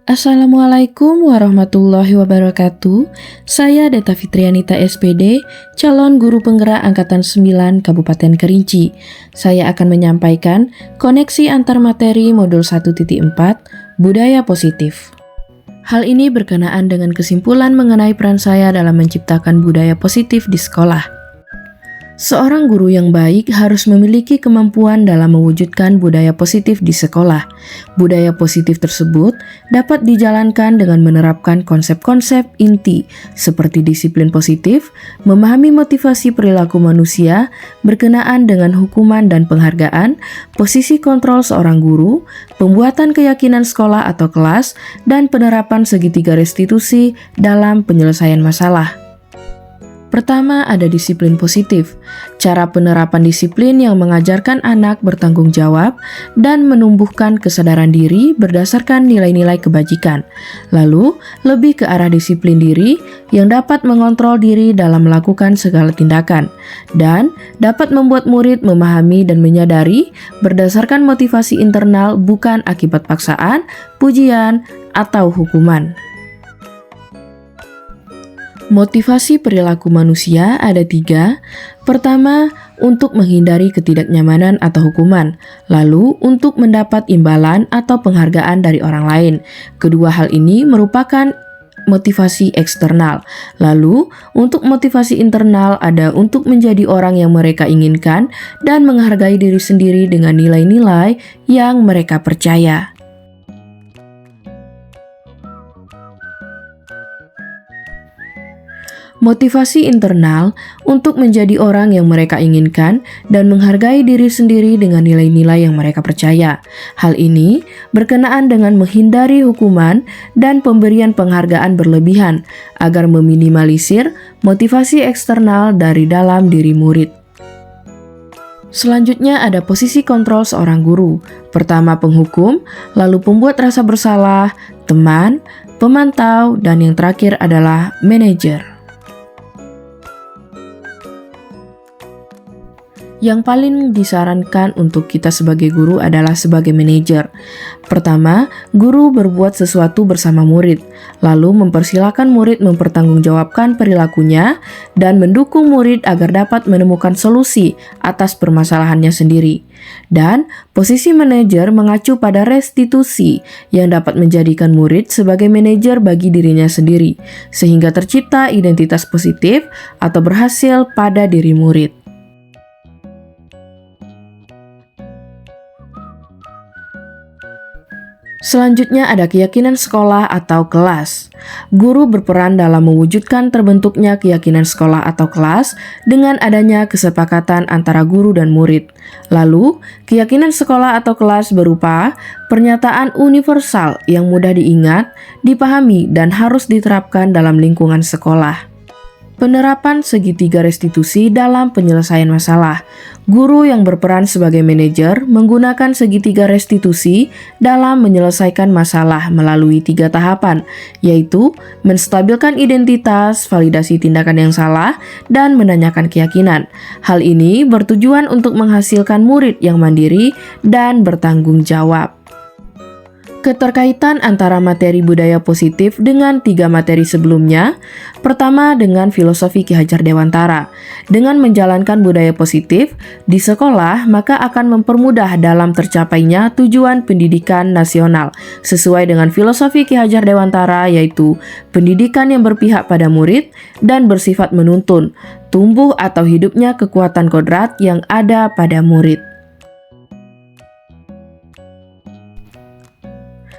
Assalamualaikum warahmatullahi wabarakatuh. Saya Deta Fitrianita SPD, calon guru penggerak Angkatan 9 Kabupaten Kerinci. Saya akan menyampaikan koneksi antar materi modul 1.4 Budaya Positif. Hal ini berkenaan dengan kesimpulan mengenai peran saya dalam menciptakan budaya positif di sekolah. Seorang guru yang baik harus memiliki kemampuan dalam mewujudkan budaya positif di sekolah. Budaya positif tersebut dapat dijalankan dengan menerapkan konsep-konsep inti seperti disiplin positif, memahami motivasi perilaku manusia, berkenaan dengan hukuman dan penghargaan, posisi kontrol seorang guru, pembuatan keyakinan sekolah atau kelas, dan penerapan segitiga restitusi dalam penyelesaian masalah. Pertama, ada disiplin positif. Cara penerapan disiplin yang mengajarkan anak bertanggung jawab dan menumbuhkan kesadaran diri berdasarkan nilai-nilai kebajikan. Lalu, lebih ke arah disiplin diri yang dapat mengontrol diri dalam melakukan segala tindakan dan dapat membuat murid memahami dan menyadari berdasarkan motivasi internal bukan akibat paksaan, pujian, atau hukuman. Motivasi perilaku manusia ada 3. Pertama, untuk menghindari ketidaknyamanan atau hukuman. Lalu, untuk mendapat imbalan atau penghargaan dari orang lain. Kedua hal ini merupakan motivasi eksternal. Lalu, untuk motivasi internal ada untuk menjadi orang yang mereka inginkan dan menghargai diri sendiri dengan nilai-nilai yang mereka percaya. Motivasi internal untuk menjadi orang yang mereka inginkan dan menghargai diri sendiri dengan nilai-nilai yang mereka percaya. Hal ini berkenaan dengan menghindari hukuman dan pemberian penghargaan berlebihan agar meminimalisir motivasi eksternal dari dalam diri murid. Selanjutnya ada posisi kontrol seorang guru. Pertama penghukum, lalu pembuat rasa bersalah, teman, pemantau, dan yang terakhir adalah manajer. Yang paling disarankan untuk kita sebagai guru adalah sebagai manajer. Pertama, guru berbuat sesuatu bersama murid, lalu mempersilahkan murid mempertanggungjawabkan perilakunya dan mendukung murid agar dapat menemukan solusi atas permasalahannya sendiri. Dan posisi manajer mengacu pada restitusi yang dapat menjadikan murid sebagai manajer bagi dirinya sendiri, sehingga tercipta identitas positif atau berhasil pada diri murid. Selanjutnya ada keyakinan sekolah atau kelas. Guru berperan dalam mewujudkan terbentuknya keyakinan sekolah atau kelas dengan adanya kesepakatan antara guru dan murid. Lalu, keyakinan sekolah atau kelas berupa pernyataan universal yang mudah diingat, dipahami, dan harus diterapkan dalam lingkungan sekolah. Penerapan segitiga restitusi dalam penyelesaian masalah. Guru yang berperan sebagai manajer menggunakan segitiga restitusi dalam menyelesaikan masalah melalui 3 tahapan, yaitu menstabilkan identitas, validasi tindakan yang salah, dan menanyakan keyakinan. Hal ini bertujuan untuk menghasilkan murid yang mandiri dan bertanggung jawab. Keterkaitan antara materi budaya positif dengan 3 materi sebelumnya. Pertama, dengan filosofi Ki Hajar Dewantara. Dengan menjalankan budaya positif di sekolah, maka akan mempermudah dalam tercapainya tujuan pendidikan nasional sesuai dengan filosofi Ki Hajar Dewantara, yaitu pendidikan yang berpihak pada murid dan bersifat menuntun, tumbuh atau hidupnya kekuatan kodrat yang ada pada murid.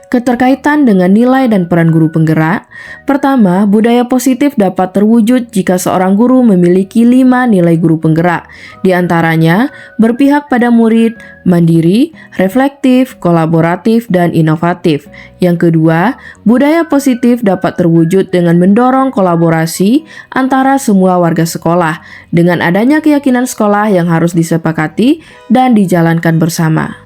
Keterkaitan dengan nilai dan peran guru penggerak. Pertama, budaya positif dapat terwujud jika seorang guru memiliki 5 nilai guru penggerak. Di antaranya, berpihak pada murid, mandiri, reflektif, kolaboratif, dan inovatif. Yang kedua, budaya positif dapat terwujud dengan mendorong kolaborasi antara semua warga sekolah, dengan adanya keyakinan sekolah yang harus disepakati dan dijalankan bersama.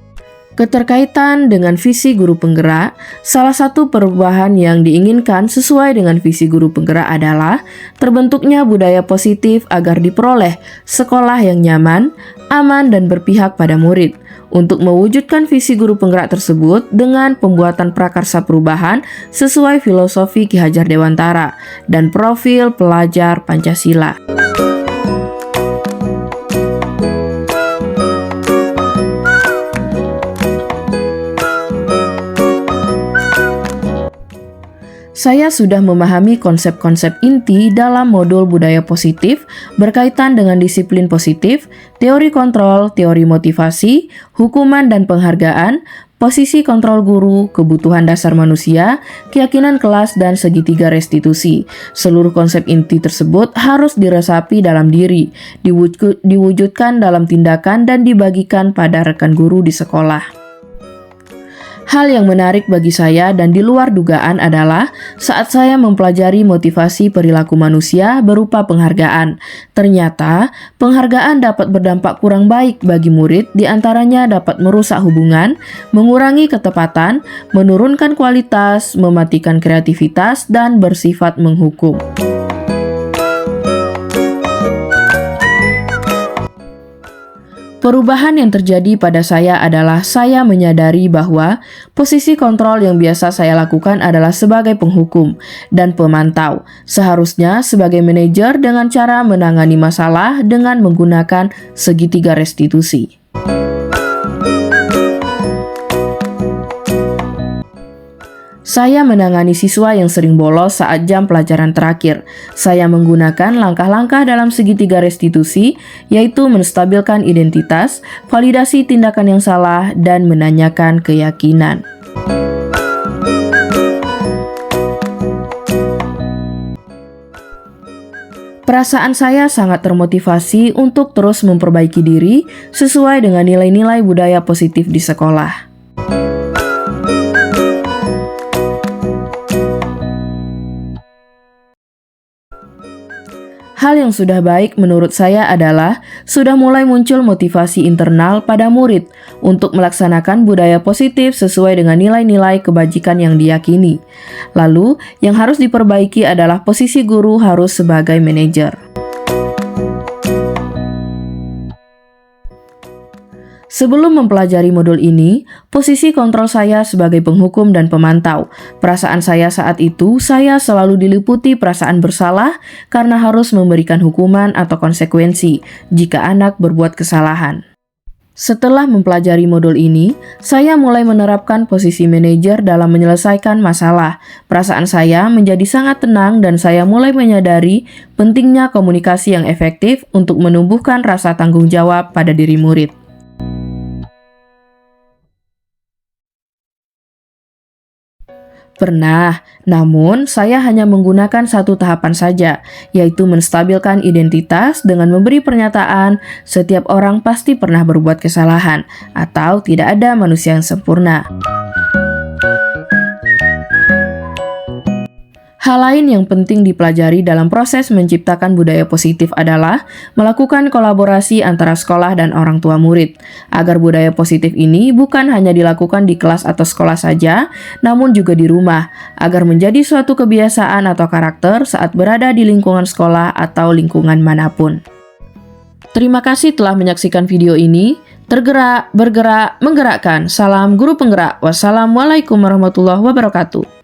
Keterkaitan dengan visi guru penggerak, salah satu perubahan yang diinginkan sesuai dengan visi guru penggerak adalah terbentuknya budaya positif agar diperoleh sekolah yang nyaman, aman, dan berpihak pada murid. untuk mewujudkan visi guru penggerak tersebut dengan pembuatan prakarsa perubahan sesuai filosofi Ki Hajar Dewantara dan profil pelajar Pancasila. Saya sudah memahami konsep-konsep inti dalam modul budaya positif berkaitan dengan disiplin positif, teori kontrol, teori motivasi, hukuman dan penghargaan, posisi kontrol guru, kebutuhan dasar manusia, keyakinan kelas, dan segitiga restitusi. Seluruh konsep inti tersebut harus diresapi dalam diri, diwujudkan dalam tindakan, dan dibagikan pada rekan guru di sekolah. Hal yang menarik bagi saya dan di luar dugaan adalah saat saya mempelajari motivasi perilaku manusia berupa penghargaan. Ternyata, penghargaan dapat berdampak kurang baik bagi murid, diantaranya dapat merusak hubungan, mengurangi ketepatan, menurunkan kualitas, mematikan kreativitas, dan bersifat menghukum. Perubahan yang terjadi pada saya adalah saya menyadari bahwa posisi kontrol yang biasa saya lakukan adalah sebagai penghukum dan pemantau, seharusnya sebagai manajer dengan cara menangani masalah dengan menggunakan segitiga restitusi. Saya menangani siswa yang sering bolos saat jam pelajaran terakhir. Saya menggunakan langkah-langkah dalam segitiga restitusi, yaitu menstabilkan identitas, validasi tindakan yang salah, dan menanyakan keyakinan. Perasaan saya sangat termotivasi untuk terus memperbaiki diri sesuai dengan nilai-nilai budaya positif di sekolah. Hal yang sudah baik menurut saya adalah sudah mulai muncul motivasi internal pada murid untuk melaksanakan budaya positif sesuai dengan nilai-nilai kebajikan yang diyakini. Lalu, yang harus diperbaiki adalah posisi guru harus sebagai manajer. Sebelum mempelajari modul ini, posisi kontrol saya sebagai penghukum dan pemantau. Perasaan saya saat itu, saya selalu diliputi perasaan bersalah karena harus memberikan hukuman atau konsekuensi jika anak berbuat kesalahan. Setelah mempelajari modul ini, saya mulai menerapkan posisi manajer dalam menyelesaikan masalah. Perasaan saya menjadi sangat tenang dan saya mulai menyadari pentingnya komunikasi yang efektif untuk menumbuhkan rasa tanggung jawab pada diri murid. Pernah, namun saya hanya menggunakan satu tahapan saja, yaitu menstabilkan identitas dengan memberi pernyataan setiap orang pasti pernah berbuat kesalahan, atau tidak ada manusia yang sempurna. Hal lain yang penting dipelajari dalam proses menciptakan budaya positif adalah melakukan kolaborasi antara sekolah dan orang tua murid, agar budaya positif ini bukan hanya dilakukan di kelas atau sekolah saja, namun juga di rumah, agar menjadi suatu kebiasaan atau karakter saat berada di lingkungan sekolah atau lingkungan manapun. Terima kasih telah menyaksikan video ini. Tergerak, bergerak, menggerakkan. Salam Guru Penggerak. Wassalamualaikum warahmatullahi wabarakatuh.